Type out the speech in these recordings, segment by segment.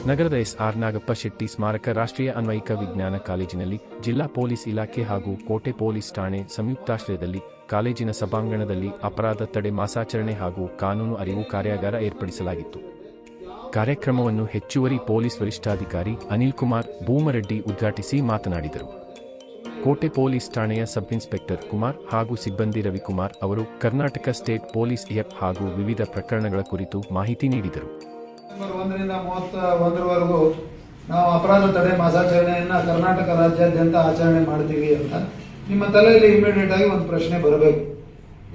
ನಗರದ ಎಸ್.ಆರ್. ನಾಗಪ್ಪ ಶೆಟ್ಟಿ ಸ್ಮಾರಕ ರಾಷ್ಟ್ರೀಯ ಅನ್ವಯಿಕ ವಿಜ್ಞಾನ ಕಾಲೇಜಿನಲ್ಲಿ ಜಿಲ್ಲಾ ಪೊಲೀಸ್ ಇಲಾಖೆ ಹಾಗೂ ಕೋಟೆ ಪೊಲೀಸ್ ಠಾಣೆ ಸಂಯುಕ್ತಾಶ್ರಯದಲ್ಲಿ ಕಾಲೇಜಿನ ಸಭಾಂಗಣದಲ್ಲಿ ಅಪರಾಧ ತಡೆ ಮಾಸಾಚರಣೆ ಹಾಗೂ ಕಾನೂನು ಅರಿವು ಕಾರ್ಯಾಗಾರ ಏರ್ಪಡಿಸಲಾಗಿತ್ತು. ಕಾರ್ಯಕ್ರಮವನ್ನು ಹೆಚ್ಚುವರಿ ಪೊಲೀಸ್ ವರಿಷ್ಠಾಧಿಕಾರಿ ಅನಿಲ್ ಕುಮಾರ್ ಭೂಮರೆಡ್ಡಿ ಉದ್ಘಾಟಿಸಿ ಮಾತನಾಡಿದರು. ಕೋಟೆ ಪೊಲೀಸ್ ಠಾಣೆಯ ಸಬ್ ಇನ್ಸ್ಪೆಕ್ಟರ್ ಕುಮಾರ್ ಹಾಗೂ ಸಿಬ್ಬಂದಿ ರವಿಕುಮಾರ್ ಅವರು ಕರ್ನಾಟಕ ಸ್ಟೇಟ್ ಪೊಲೀಸ್ ಎಫ್ ಹಾಗೂ ವಿವಿಧ ಪ್ರಕರಣಗಳ ಕುರಿತು ಮಾಹಿತಿ ನೀಡಿದರು. 1ರಿಂದ 31ರವರೆಗೂ ನಾವು ಅಪರಾಧ ತಡೆ ಮಾಸಾಚರಣೆಯನ್ನ ಕರ್ನಾಟಕ ರಾಜ್ಯಾದ್ಯಂತ ಆಚರಣೆ ಮಾಡ್ತೀವಿ ಅಂತ ನಿಮ್ಮ ತಲೆಯಲ್ಲಿ ಇಮಿಡಿಯೇಟ್ ಆಗಿ ಒಂದು ಪ್ರಶ್ನೆ ಬರಬೇಕು.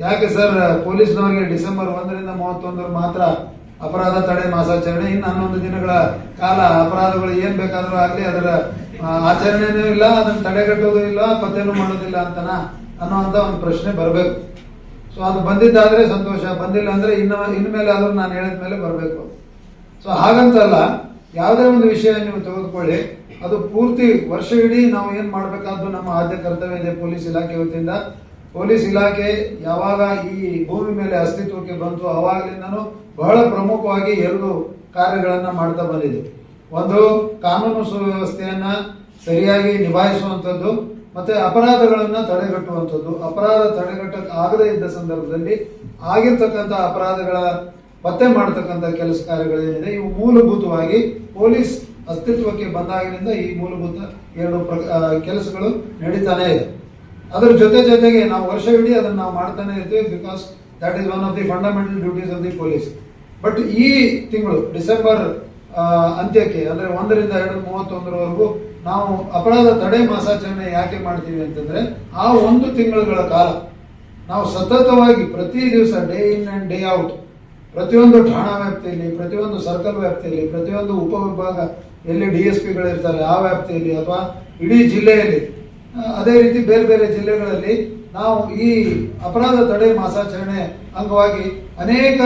ಯಾಕೆ ಸರ್ ಪೊಲೀಸ್ನವರಿಗೆ ಡಿಸೆಂಬರ್ 1ರಿಂದ 31 ಮಾತ್ರ ಅಪರಾಧ ತಡೆ ಮಾಸಾಚರಣೆ, ಇನ್ನು 11 ದಿನಗಳ ಕಾಲ ಅಪರಾಧಗಳು ಏನ್ ಬೇಕಾದ್ರೂ ಆಗ್ಲಿ ಅದರ ಆಚರಣೆನೂ ಇಲ್ಲ, ಅದನ್ನ ತಡೆಗಟ್ಟೋದು ಇಲ್ಲ, ಪತ್ತೆನೂ ಮಾಡೋದಿಲ್ಲ ಅಂತನ ಅನ್ನುವಂತ ಒಂದು ಪ್ರಶ್ನೆ ಬರಬೇಕು. ಸೊ ಅದು ಬಂದಿದ್ದಾದ್ರೆ ಸಂತೋಷ, ಬಂದಿಲ್ಲ ಅಂದ್ರೆ ಇನ್ಮೇಲೆ ಆದ್ರೂ ನಾನು ಹೇಳಿದ ಮೇಲೆ ಬರಬೇಕು. ಸೊ ಹಾಗಂತಲ್ಲ, ಯಾವುದೇ ಒಂದು ವಿಷಯ ನೀವು ತೆಗೆದುಕೊಳ್ಳಿ, ಅದು ಪೂರ್ತಿ ವರ್ಷ ಇಡೀ ನಾವು ಏನ್ ಮಾಡ್ಬೇಕಾದ್ದು ನಮ್ಮ ಆದ್ಯ ಕರ್ತವ್ಯ ಇದೆ ಪೊಲೀಸ್ ಇಲಾಖೆ ವತಿಯಿಂದ. ಪೊಲೀಸ್ ಇಲಾಖೆ ಯಾವಾಗ ಈ ಭೂಮಿ ಮೇಲೆ ಅಸ್ತಿತ್ವಕ್ಕೆ ಬಂತು ಅವಾಗಲಿಂದನೂ ಬಹಳ ಪ್ರಮುಖವಾಗಿ 2 ಕಾರ್ಯಗಳನ್ನ ಮಾಡ್ತಾ ಬಂದಿದೆ. ಒಂದು, ಕಾನೂನು ಸುವ್ಯವಸ್ಥೆಯನ್ನ ಸರಿಯಾಗಿ ನಿಭಾಯಿಸುವಂಥದ್ದು, ಮತ್ತೆ ಅಪರಾಧಗಳನ್ನ ತಡೆಗಟ್ಟುವಂಥದ್ದು. ಅಪರಾಧ ತಡೆಗಟ್ಟಕ್ಕೆ ಆಗದೇ ಇದ್ದ ಸಂದರ್ಭದಲ್ಲಿ ಆಗಿರ್ತಕ್ಕಂಥ ಅಪರಾಧಗಳ ಪತ್ತೆ ಮಾಡತಕ್ಕಂಥ ಕೆಲಸ ಕಾರ್ಯಗಳೇನಿದೆ ಇವು ಮೂಲಭೂತವಾಗಿ ಪೊಲೀಸ್ ಅಸ್ತಿತ್ವಕ್ಕೆ ಬಂದಾಗಿನಿಂದ ಈ ಮೂಲಭೂತ 2 ಕೆಲಸಗಳು ನಡೀತಾನೆ ಇದೆ. ಅದರ ಜೊತೆಗೆ ನಾವು ವರ್ಷ ಇಡೀ ಅದನ್ನ ನಾವು ಮಾಡ್ತಾನೆ ಇರ್ತೀವಿ, because that is one of the fundamental duties of the police. But ಈ ತಿಂಗಳು ಡಿಸೆಂಬರ್ ಅಂತ್ಯಕ್ಕೆ ಅಂದ್ರೆ 1ರಿಂದ 31ರವರೆಗೂ ನಾವು ಅಪರಾಧ ತಡೆ ಮಾಸಾಚರಣೆ ಯಾಕೆ ಮಾಡ್ತೀವಿ ಅಂತಂದ್ರೆ, ಆ 1 ತಿಂಗಳುಗಳ ಕಾಲ ನಾವು ಸತತವಾಗಿ ಪ್ರತಿ ದಿವಸ day in and day out ಪ್ರತಿಯೊಂದು ಠಾಣಾ ವ್ಯಾಪ್ತಿಯಲ್ಲಿ, ಪ್ರತಿಯೊಂದು ಸರ್ಕಲ್ ವ್ಯಾಪ್ತಿಯಲ್ಲಿ, ಪ್ರತಿಯೊಂದು ಉಪವಿಭಾಗ ಎಲ್ಲಿ DSPಗಳು ಇರ್ತಾರೆ ಆ ವ್ಯಾಪ್ತಿಯಲ್ಲಿ ಅಥವಾ ಇಡೀ ಜಿಲ್ಲೆಯಲ್ಲಿ, ಅದೇ ರೀತಿ ಬೇರೆ ಬೇರೆ ಜಿಲ್ಲೆಗಳಲ್ಲಿ ನಾವು ಈ ಅಪರಾಧ ತಡೆ ಮಾಸಾಚರಣೆ ಅಂಗವಾಗಿ ಅನೇಕ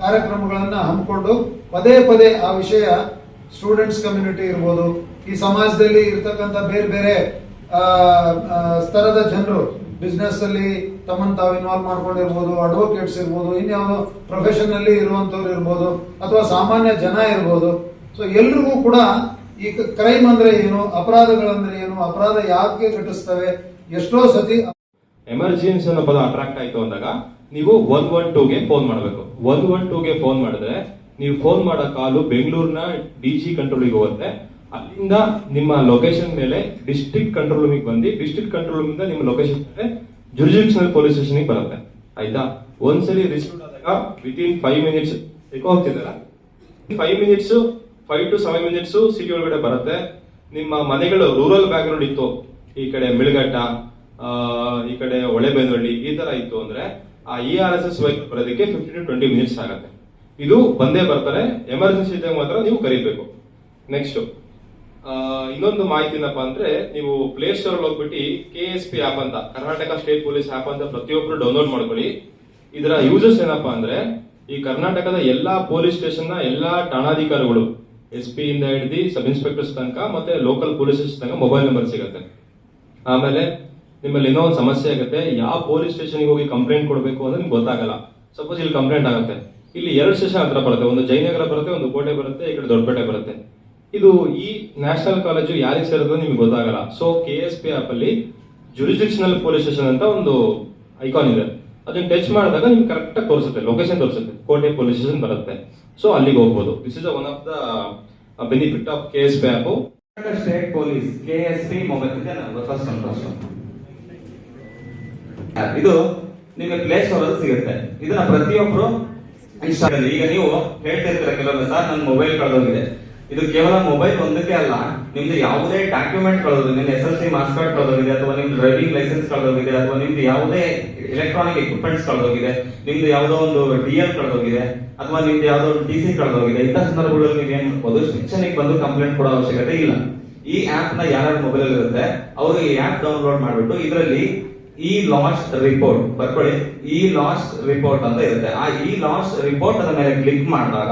ಕಾರ್ಯಕ್ರಮಗಳನ್ನ ಹಮ್ಮಿಕೊಂಡು ಪದೇ ಪದೇ ಆ ವಿಷಯ ಸ್ಟೂಡೆಂಟ್ಸ್ ಕಮ್ಯುನಿಟಿ ಇರ್ಬೋದು, ಈ ಸಮಾಜದಲ್ಲಿ ಇರ್ತಕ್ಕಂಥ ಬೇರೆ ಬೇರೆ ಸ್ತರದ ಜನರು, ಬಿಸ್ನೆಸ್ ಅಲ್ಲಿ ತಮ್ಮನ್ನು ತಾವು ಇನ್ವಾಲ್ವ್ ಮಾಡ್ಕೊಂಡಿರ್ಬೋದು, ಅಡ್ವೊಕೇಟ್ಸ್ ಇರ್ಬೋದು, ಇನ್ಯಾವುದೋ ಪ್ರೊಫೆಷನ್ ಅಲ್ಲಿ ಇರುವಂತವ್ರು ಇರ್ಬೋದು, ಅಥವಾ ಸಾಮಾನ್ಯ ಜನ ಇರ್ಬೋದು. ಸೊ ಎಲ್ರಿಗೂ ಕೂಡ ಈ ಕ್ರೈಮ್ ಅಂದ್ರೆ ಏನು, ಅಪರಾಧಗಳಂದ್ರೆ ಏನು, ಅಪರಾಧ ಯಾಕೆ ಘಟಿಸ್ತವೆ, ಎಷ್ಟೋ ಸತಿ ಎಮರ್ಜೆನ್ಸಿ ಅನ್ನೋ ಪದ ಅಟ್ರಾಕ್ಟ್ ಆಯ್ತು ಅಂದಾಗ ನೀವು 112ಗೆ ಫೋನ್ ಮಾಡಬೇಕು. 112ಗೆ ಫೋನ್ ಮಾಡಿದ್ರೆ ನೀವು ಫೋನ್ ಮಾಡೋ ಕಾಲು ಬೆಂಗಳೂರಿನ DG ಕಂಟ್ರೋಲಿಗೆ ಹೋಗುತ್ತೆ. ಅಲ್ಲಿಂದ ನಿಮ್ಮ ಲೊಕೇಶನ್ ಮೇಲೆ ಡಿಸ್ಟ್ರಿಕ್ಟ್ ಕಂಟ್ರೋಲ್ ರೂಮಿಗೆ ಬಂದು ಡಿಸ್ಟ್ರಿಕ್ಟ್ ಕಂಟ್ರೋಲ್ ರೂಮಿಂದ ನಿಮ್ಮ ಲೊಕೇಶನ್ ಮೇಲೆ ಜುರಿಸ್ಡಿಕ್ಷನಲ್ ಪೊಲೀಸ್ ಸ್ಟೇಷನ್ಗೆ ಬರುತ್ತೆ. ಆಯ್ತಾ? ಒಂದ್ಸಲಿ ರಿಸೀವ್ ಆದಾಗ ವಿತಿನ್ 5 ಮಿನಿಟ್ಸ್ ಹೋಗ್ತಿದ್ದಾರ 5 ಮಿನಿಟ್ಸ್ 5 to 7 ಮಿನಿಟ್ಸ್ ಸಿಟಿ ಒಳಗಡೆ ಬರುತ್ತೆ. ನಿಮ್ಮ ಮನೆಗಳು ರೂರಲ್ ಬ್ಯಾಕ್ಗ್ರೌಂಡ್ ಇತ್ತು, ಈ ಕಡೆ ಮಿಳಗಟ್ಟ, ಈ ಕಡೆ ಹೊಳೆಬೇನಹಳ್ಳಿ ಈ ತರ ಇತ್ತು ಅಂದ್ರೆ ಆ ERSS ವೆಹಿಕಲ್ ಬರೋದಕ್ಕೆ 15 to 20 ಮಿನಿಟ್ಸ್ ಆಗುತ್ತೆ. ಇದು ಬಂದೇ ಬರ್ತಾರೆ. ಎಮರ್ಜೆನ್ಸಿ ಇದ್ದಾಗ ಮಾತ್ರ ನೀವು ಕರೀಬೇಕು. ನೆಕ್ಸ್ಟ್ ಇನ್ನೊಂದು ಮಾಹಿತಿ ಏನಪ್ಪಾ ಅಂದ್ರೆ, ನೀವು ಪ್ಲೇ ಸ್ಟೋರ್ ಹೋಗ್ಬಿಟ್ಟು KSP ಆಪ್ ಅಂತ, ಕರ್ನಾಟಕ ಸ್ಟೇಟ್ ಪೊಲೀಸ್ ಆಪ್ ಅಂತ ಪ್ರತಿಯೊಬ್ರು ಡೌನ್ಲೋಡ್ ಮಾಡ್ಕೊಳ್ಳಿ. ಇದರ ಯೂಸಸ್ ಏನಪ್ಪಾ ಅಂದ್ರೆ, ಈ ಕರ್ನಾಟಕದ ಎಲ್ಲಾ ಪೊಲೀಸ್ ಸ್ಟೇಷನ್ ನ ಎಲ್ಲಾ ಠಾಣಾಧಿಕಾರಿಗಳು SP ಇಂದ ಹಿಡಿದು ಸಬ್ ಇನ್ಸ್ಪೆಕ್ಟರ್ಸ್ ತನಕ ಮತ್ತೆ ಲೋಕಲ್ ಪೊಲೀಸ್ ಸ್ಟೇಷನ್ ತನಕ ಮೊಬೈಲ್ ನಂಬರ್ ಸಿಗುತ್ತೆ. ಆಮೇಲೆ ನಿಮ್ಮಲ್ಲಿ ಏನೋ ಒಂದು ಸಮಸ್ಯೆ ಆಗುತ್ತೆ, ಯಾವ ಪೊಲೀಸ್ ಸ್ಟೇಷನ್ಗೆ ಹೋಗಿ ಕಂಪ್ಲೇಂಟ್ ಕೊಡಬೇಕು ಅಂದ್ರೆ ನಿಮ್ಗೆ ಗೊತ್ತಾಗಲ್ಲ. ಸಪೋಸ್ ಇಲ್ಲಿ ಕಂಪ್ಲೇಂಟ್ ಆಗುತ್ತೆ, ಇಲ್ಲಿ 2 ಸ್ಟೇಷನ್ ಹತ್ರ ಬರುತ್ತೆ, ಒಂದು ಜಯನಗರ ಬರುತ್ತೆ, ಒಂದು ಕೋಟೆ ಬರುತ್ತೆ, ಈ ಕಡೆ ದೊಡ್ಡಪೇಟೆ ಬರುತ್ತೆ. ಇದು ಈ ನ್ಯಾಷನಲ್ ಕಾಲೇಜು ಯಾರಿಗೆ ಸೇರೋದು ನಿಮ್ಗೆ ಗೊತ್ತಾಗಲ್ಲ. ಸೊ KSP ಆಪ್ ಅಲ್ಲಿ ಜುರಿಸ್ಡಿಕ್ಷನಲ್ ಪೊಲೀಸ್ ಸ್ಟೇಷನ್ ಅಂತ ಒಂದು ಐಕಾನ್ ಇದೆ, ಅದನ್ನ ಟಚ್ ಮಾಡಿದಾಗ ನಿಮ್ಗೆ ಕರೆಕ್ಟ್ ಆಗಿ ತೋರಿಸುತ್ತೆ, ಲೊಕೇಶನ್ ತೋರಿಸುತ್ತೆ, ಕೋಟೆ ಪೊಲೀಸ್ ಸ್ಟೇಷನ್ ಬರುತ್ತೆ. ಸೊ ಅಲ್ಲಿಗೆ ಹೋಗ್ಬೋದು. This is one of the benefit of KSP app. State police KSP mobile first ಇದು ನಿಮಗೆ ಪ್ಲೇ ಸ್ಟೋರ್ ಅಲ್ಲಿ ಸಿಗುತ್ತೆ. ಇದನ್ನ ಪ್ರತಿಯೊಬ್ರು ಈಗ ನೀವು ಹೇಳ್ತಾ ಇರ್ತೀರ ಕೆಲವೊಂದು, ಸರ್ ನನ್ನ ಮೊಬೈಲ್ ಕಳೆದೋಗಿದೆ. ಇದು ಕೇವಲ ಮೊಬೈಲ್ ಒಂದಕ್ಕೆ ಅಲ್ಲ, ನಿಮ್ದು ಯಾವುದೇ ಡಾಕ್ಯುಮೆಂಟ್ ಕಳೆದೋಗಿದೆ, ನಿಮ್ದು SSLC ಮಾರ್ಕ್ಸ್ ಕಾರ್ಡ್ ಕಳೆದೋಗಿದೆ, ಅಥವಾ ನಿಮ್ದು ಡ್ರೈವಿಂಗ್ ಲೈಸೆನ್ಸ್ ಕಳೆದೋಗಿದೆ, ಅಥವಾ ನಿಮ್ದು ಯಾವುದೇ ಎಲೆಕ್ಟ್ರಾನಿಕ್ ಎಕ್ವಿಪ್ಮೆಂಟ್ಸ್ ಕಳೆದೋಗಿದೆ, ನಿಮ್ದು ಯಾವುದೋ ಒಂದು DL ಕಳೆದೋಗಿದೆ, ಅಥವಾ ನಿಮ್ದು ಯಾವುದೋ ಒಂದು TC ಕಳೆದೋಗಿದೆ, ಇಂಥ ಸಂದರ್ಭಗಳಲ್ಲಿ ನೀವು ಏನ್ ಮಾಡ್ಬೋದು, ಸ್ಟೇಷನ್ಗೆ ಬಂದು ಕಂಪ್ಲೇಂಟ್ ಕೊಡೋ ಅವಶ್ಯಕತೆ ಇಲ್ಲ. ಈ ಆಪ್ ನ ಯಾರ್ಯಾರ ಮೊಬೈಲ್ ಅಲ್ಲಿ ಇರುತ್ತೆ ಅವರು ಈ ಆಪ್ ಡೌನ್ಲೋಡ್ ಮಾಡ್ಬಿಟ್ಟು ಇದರಲ್ಲಿ ಲಾಸ್ಟ್ ರಿಪೋರ್ಟ್ ಬರ್ಕೊಳ್ಳಿ. ಲಾಸ್ಟ್ ರಿಪೋರ್ಟ್ ಅಂತ ಇರುತ್ತೆ. ಆ ಲಾಸ್ಟ್ ರಿಪೋರ್ಟ್ ಅದ ಮೇಲೆ ಕ್ಲಿಕ್ ಮಾಡಿದಾಗ